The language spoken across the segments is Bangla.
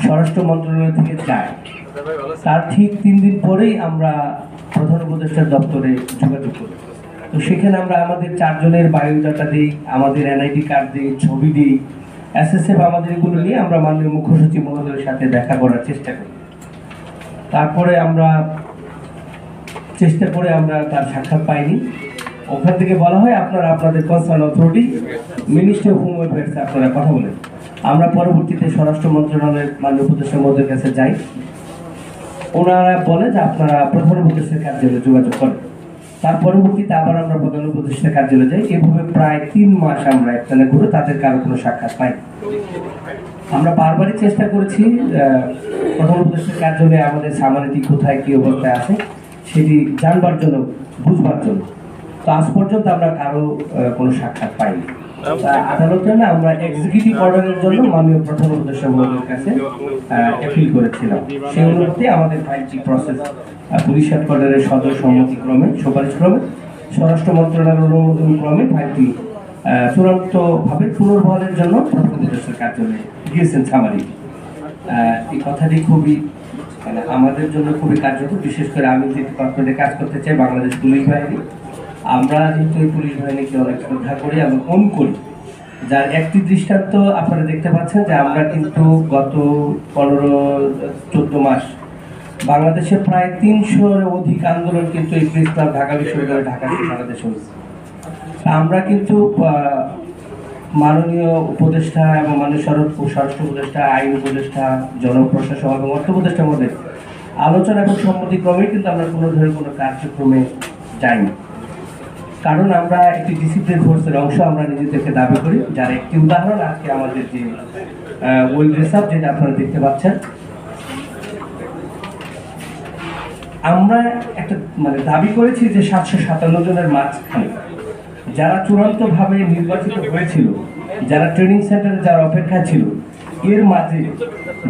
স্বরাষ্ট্র মন্ত্রণালয় থেকে যায়, তার ঠিক 3 দিন পরেই আমরা প্রধান উপদেষ্টার দপ্তরে যোগাযোগ করি। তো সেখানে আমরা আমাদের 4 জনের বায়োডাটা দিই, আমাদের এনআইডি কার্ড দিই, ছবি দিই, এসএসএফ আমাদের এগুলো নিয়ে আমরা মাননীয় মুখ্য সচিব মহোদয়ের সাথে দেখা করার চেষ্টা করি। তারপরে আমরা চেষ্টা করে আমরা তার সাক্ষাৎ পাইনি। ওখান থেকে বলা হয় আপনারা আপনাদের concern authority ministry of home অ্যাফেয়ার্সে আপনারা কথা বলেন। আমরা পরবর্তীতে স্বরাষ্ট্র মন্ত্রণালয়ের মাননীয় উপদেষ্টা মহোদয়ের কাছে যাই। ওনারা বলে যে আপনারা প্রধান উপদেষ্টার কার্যালয়ে যোগাযোগ করেন। তার পরবর্তীতে আবার আমরা প্রধান উপদেষ্টার কার্যালয়ে যাই। এভাবে প্রায় 3 মাস আমরা একটানা ঘুরে তাদের কারো কোনো সাক্ষাৎ পাই। আমরা বারবারই চেষ্টা করেছি প্রধান উপদেষ্টার কার্যালয়ে আমাদের সামারিটি কোথায় কি অবস্থায় আছে সেটি জানবার জন্য, বুঝবার জন্য। তো আজ পর্যন্ত আমরা কারো কোনো সাক্ষাৎ পাইনি। আদালতে না আমরা এক্সিকিউটিভ অর্ডারের জন্য মাননীয় প্রধান উপদেষ্টা মহোদয়ের কাছে অ্যাপিল করেছিলাম। সেই অনুযায়ী আমাদের ফাইলটি প্রসেস পুলিশ হেডকোয়ার্টারের সদর সম্মতিক্রমে, সুপারিশক্রমে, স্বরাষ্ট্র মন্ত্রণালয়ের অনুমোদন ক্রমে ফাইলটি চূড়ান্তভাবে পুনর্বহালের জন্য প্রধান উপদেষ্টার কার্যালয়ে গিয়েছেন সামারি। এই কথাটি খুবই আমাদের জন্য খুবই কার্যকর। বিশেষ করে আমি যে ডিপার্টমেন্টে কাজ করতে চাই, বাংলাদেশ পুলিশ বাহিনী, আমরা যেহেতু এই পুলিশ বাহিনীকে অনেক শ্রদ্ধা করি এবং কম করি, যার একটি দৃষ্টান্ত আপনারা দেখতে পাচ্ছেন যে আমরা কিন্তু গত 15-14 মাস বাংলাদেশে প্রায় 300-এর অধিক আন্দোলন কিন্তু এই প্রেস ক্লাব ঢাকা বিশ্ববিদ্যালয় ঢাকা সারা দেশে হয়েছে। আমরা কিন্তু মাননীয় উপদেষ্টা এবং মাননীয় স্বরাষ্ট্র উপদেষ্টা, আইন উপদেষ্টা, জনপ্রশাসন এবং অর্থ উপদেষ্টার মধ্যে আলোচনা এবং সম্মতিক্রমে কিন্তু আমরা কোনো ধরনের কোনো কার্যক্রমে যাইনি। কারণ আমরা একটি ডিসিপ্লিন ফোর্সের অংশ আমরা নিজেদেরকে দাবি করি, যার একটি উদাহরণ আজকে আমাদের যে ওয়েল রিসার্ভ, যেটা আপনারা দেখতে পাচ্ছেন। আমরা একটা দাবি করেছি যে 757 জনের মাঝখানে যারা চূড়ান্তভাবে নির্বাচিত হয়েছিল, যারা ট্রেনিং সেন্টারে যারা অপেক্ষা ছিল, এর মাঝে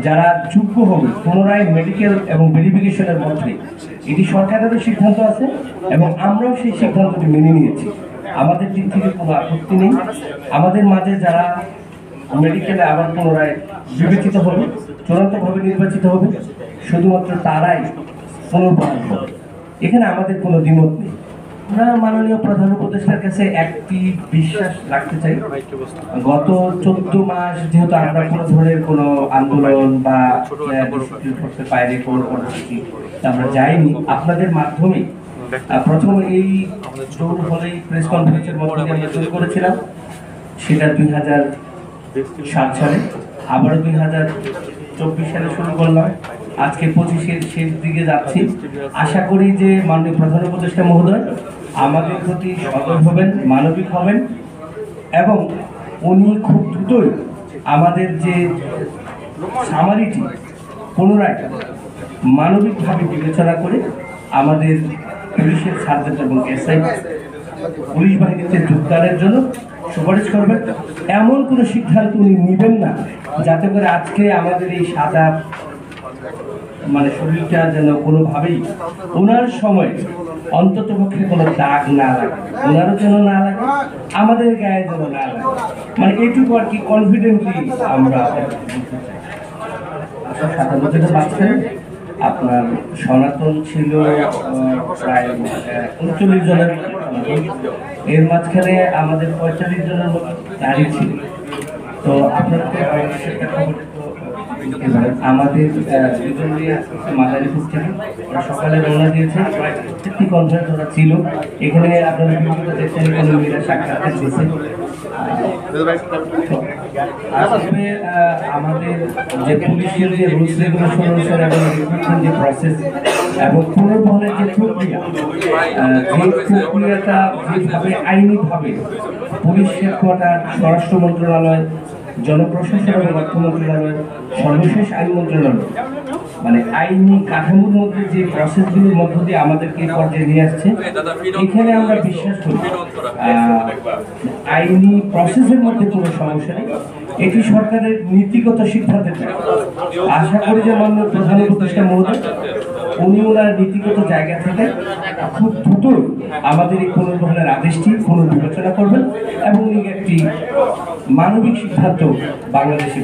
যারা যোগ্য হবে পুনরায় মেডিকেল এবং ভেরিফিকেশনের মধ্যে, এটি সরকারেরও সিদ্ধান্ত আছে এবং আমরাও সেই সিদ্ধান্তটি মেনে নিয়েছি। আমাদের দিক থেকে কোনো আপত্তি নেই। আমাদের মাঝে যারা মেডিকেলে আবার পুনরায় বিবেচিত হবে, চূড়ান্তভাবে নির্বাচিত হবে, শুধুমাত্র তারাই পুনর্বহাল হবে। এখানে আমাদের কোনো দ্বিমত নেই। আমরা মাননীয় প্রধান উপদেষ্টার কাছে একটি বিশ্বাস রাখতে চাই, গত 14 মাস যেহেতু আমরা কোনো ধরনের কোনো আন্দোলন বা করতে পাইনি, কোনো কর্মসূচি আমরা যাইনি, আপনাদের মাধ্যমে প্রথম এই জোর হলেই প্রেস কনফারেন্সের মধ্যে আমরা শুরু করেছিলাম, সেটা 2007 সালে, আবারও 2024 সালে শুরু করলাম, আজকে 25-এর শেষ দিকে যাচ্ছি। আশা করি যে মাননীয় প্রধান উপদেষ্টা মহোদয় আমাদের প্রতি সদয় হবেন, মানবিক হবেন এবং উনি খুব দ্রুতই আমাদের যে সামারিটি পুনরায় মানবিকভাবে বিবেচনা করে আমাদের পুলিশের সার্জেন্ট এবং এসআই পুলিশ বাহিনীতে যোগদানের জন্য সুপারিশ করবেন। এমন কোনো সিদ্ধান্ত উনি নেবেন না যাতে করে আজকে আমাদের এই সাদা শরীরটা যেন কোনোভাবেই ওনার সময় অন্তত পক্ষে কোনো দাগ না লাগে, ওনারও যেন না লাগে, আমাদের গায়ে যেন না লাগে, এইটুকু আর কি কনফিডেন্টলি আমরা। 57 মাঝখানে আপনার সনাতন ছিল প্রায় 39 জনের, এর মাঝখানে আমাদের 45 জনের মতো নারী ছিল। তো আপনারা আমাদের দুজন মাদারীপুর থেকে ওরা সকালে রওনা দিয়েছে, প্রত্যেকটি কনফারেন্স ওরা ছিল এখানে। আপনারা বিভিন্ন দেখছেন কোনো মেয়েরা সাক্ষাৎ দিয়েছে। আসলে আমাদের যে পুলিশের যে রুলস রেগুলেশন অনুসারে এবং রিক্রুটমেন্ট যে প্রসেস এবং পুনর্বহলের যে প্রক্রিয়া, যে প্রক্রিয়াটা যেভাবে আইনিভাবে পুলিশ হেডকোয়ার্টার, স্বরাষ্ট্র মন্ত্রণালয়, জনপ্রশাসন এবং অর্থ মন্ত্রণালয়, সর্বশেষ আইন মন্ত্রণালয়, আইনি কাঠামোর মধ্যে যে প্রসেসগুলোর মধ্য দিয়ে আমাদেরকে পর্যায়ে নিয়ে আসছে, এখানে আমরা বিশ্বাস করি আইনি প্রসেসের মধ্যে কোনো সমস্যা নেই। এটি সরকারের নীতিগত সিদ্ধান্তের। আশা করি যে মাননীয় প্রধান উপদেষ্টা মহোদয় উনি ওনার নীতিগত জায়গা থেকে খুব দ্রুত আমাদের এই পুনর্বহলের আদেশটি পুনর্বিবেচনা করবেন এবং উনি একটি মানবিক সিদ্ধান্ত বাংলাদেশে